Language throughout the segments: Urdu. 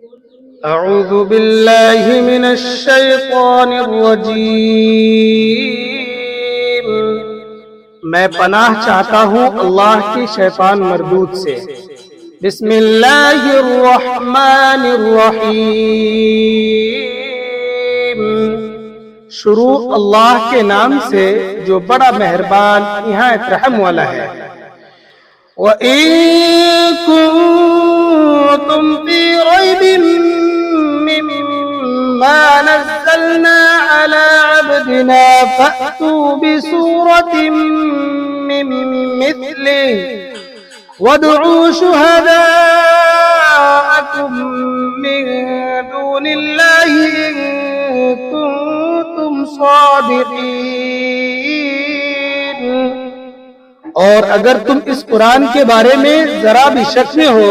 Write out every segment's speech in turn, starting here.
اعوذ باللہ من الشیطان الرجیم، میں پناہ چاہتا ہوں اللہ کی شیطان مردود سے۔ بسم اللہ الرحمن الرحیم، شروع اللہ کے نام سے جو بڑا مہربان نہایت رحم والا ہے۔ وَإِن كُنتُمْ فِي رَيْبٍ مِّمَّا نَزَّلْنَا عَلَىٰ عَبْدِنَا فَأْتُوا بِسُورَةٍ مِّن مِّثْلِهِ وَادْعُوا شُهَدَاءَكُم مِّن دُونِ اللَّهِ إِن كُنتُمْ صَادِقِينَ۔ اور اگر تم اس قرآن کے بارے میں ذرا بھی شک میں ہو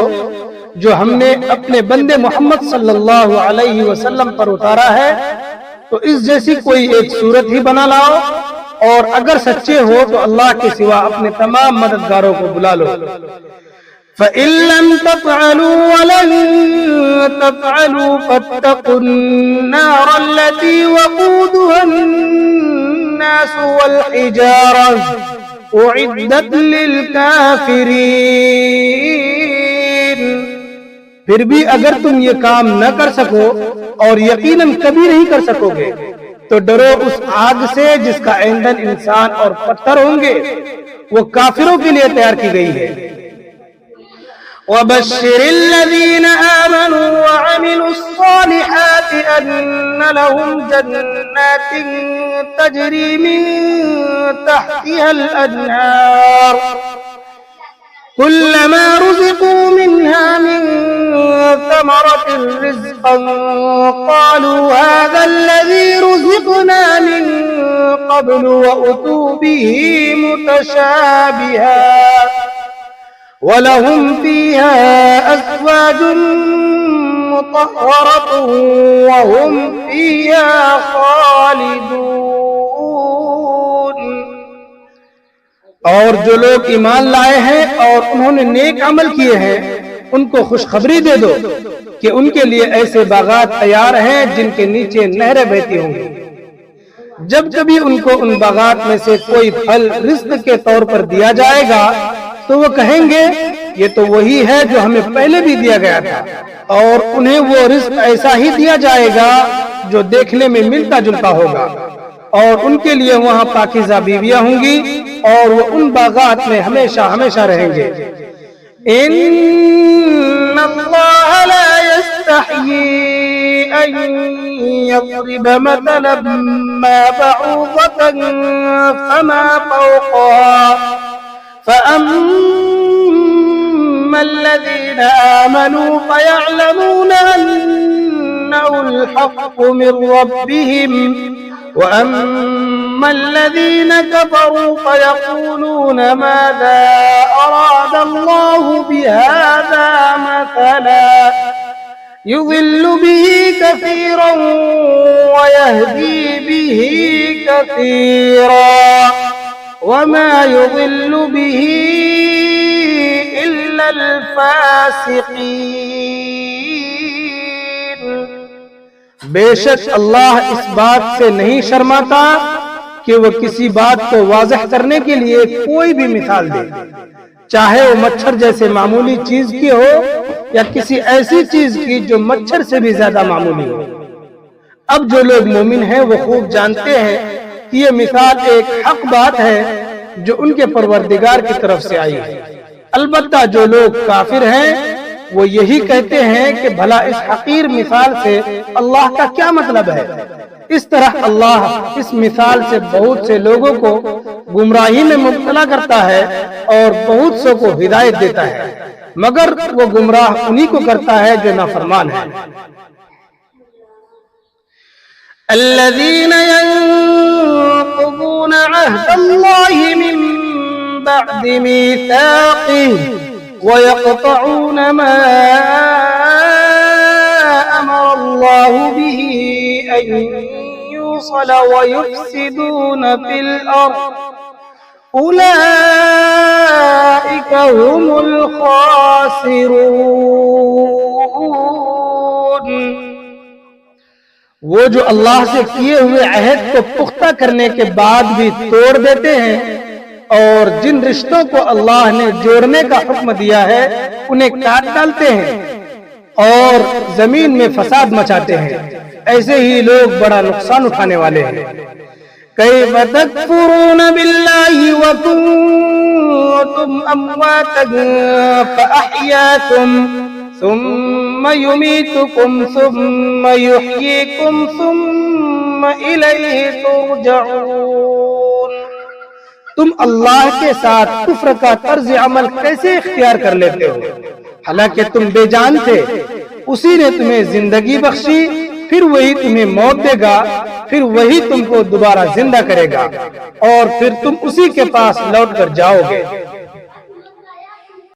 جو ہم نے اپنے بندے محمد صلی اللہ علیہ وسلم پر اتارا ہے تو اس جیسی کوئی ایک صورت ہی بنا لاؤ، اور اگر سچے ہو تو اللہ کے سوا اپنے تمام مددگاروں کو بلا لو۔ فَإِن لَّمْ تَفْعَلُوا وَلَن تَفْعَلُوا فَاتَّقُوا النَّارَ الَّتِي وَقُودُهَا النَّاسُ وَالْحِجَارَةُ اعدت للکافرین۔ پھر بھی اگر تم یہ کام نہ کر سکو، اور یقیناً کبھی نہیں کر سکو گے، تو ڈرو اس آگ سے جس کا ایندھن انسان اور پتھر ہوں گے، وہ کافروں کے لیے تیار کی گئی ہے۔ وَبَشِّرِ الَّذِينَ آمَنُوا وَعَمِلُوا الصَّالِحَاتِ أَنَّ لَهُمْ جَنَّاتٍ تَجْرِي مِن تَحْتِهَا الْأَنْهَارُ كُلَّمَا رُزِقُوا مِنْهَا مِن ثَمَرَةٍ رِّزْقًا قَالُوا هَٰذَا الَّذِي رُزِقْنَا مِن قَبْلُ وَأُتُوا بِهِ مُتَشَابِهًا وَلَهُمْ فِيهَا أَزْوَاجٌ مُّطَهَّرَةٌ وَهُمْ فِيهَا خَالِدُونَ۔ اور جو لوگ ایمان لائے ہیں اور انہوں نے نیک عمل کیے ہیں، ان کو خوشخبری دے دو کہ ان کے لیے ایسے باغات تیار ہیں جن کے نیچے نہریں بہتی ہوں گی۔ جب کبھی ان کو ان باغات میں سے کوئی پھل رزق کے طور پر دیا جائے گا تو وہ کہیں گے یہ تو وہی ہے جو ہمیں پہلے بھی دیا گیا تھا، اور انہیں وہ رزق ایسا ہی دیا جائے گا جو دیکھنے میں ملتا جلتا ہوگا، اور ان کے لیے وہاں پاکیزہ بیویاں ہوں گی، اور وہ ان باغات میں ہمیشہ ہمیشہ رہیں گے۔ ان اللہ لا يستحيي ان يضرب مثلا ما بعوضة فما فوقها فأما الذين آمنوا فيعلمون أنه الحق من ربهم وأما الذين كفروا فيقولون ماذا أراد الله بهذا مثلا يضل به كثيرا ويهدي به كثيرا وما يضل به إلا الفاسقين۔ بے شک اللہ اس بات سے نہیں شرماتا کہ وہ کسی بات کو واضح کرنے کے لیے کوئی بھی مثال دے، چاہے وہ مچھر جیسے معمولی چیز کی ہو یا کسی ایسی چیز کی جو مچھر سے بھی زیادہ معمولی ہو۔ اب جو لوگ مومن ہیں وہ خوب جانتے ہیں کہ یہ مثال ایک حق بات ہے جو ان کے پروردگار کی طرف سے آئی ہے۔ البتہ جو لوگ کافر ہیں وہ یہی کہتے ہیں کہ بھلا اس حقیر مثال سے اللہ کا کیا مطلب ہے۔ اس طرح اللہ اس مثال سے بہت سے لوگوں کو گمراہی میں مبتلا کرتا ہے اور بہت سو کو ہدایت دیتا ہے، مگر وہ گمراہ انہی کو کرتا ہے جو نافرمان ہے۔ الذين ينقضون عهد الله من بعد ميثاقه ويقطعون ما أمر الله به أن يوصل ويفسدون في الأرض أولئك هم الخاسرون۔ وہ جو اللہ سے کیے ہوئے عہد کو پختہ کرنے کے بعد بھی توڑ دیتے ہیں اور جن رشتوں کو اللہ نے جوڑنے کا حکم دیا ہے انہیں کاٹ ڈالتے ہیں اور زمین میں فساد مچاتے ہیں، ایسے ہی لوگ بڑا نقصان اٹھانے والے ہیں۔ كيف تكفرون بالله وكنتم أمواتا فأحياكم ثم يميتكم ثم يحييكم ثم إليه ترجعون۔ تم اللہ کے ساتھ کفر کا طرز عمل کیسے اختیار کر لیتے ہو؟ حالانکہ تم بے جان تھے، اسی نے تمہیں زندگی بخشی، پھر وہی تمہیں موت دے گا، پھر وہی تم کو دوبارہ زندہ کرے گا اور پھر تم اسی کے پاس لوٹ کر جاؤ گے۔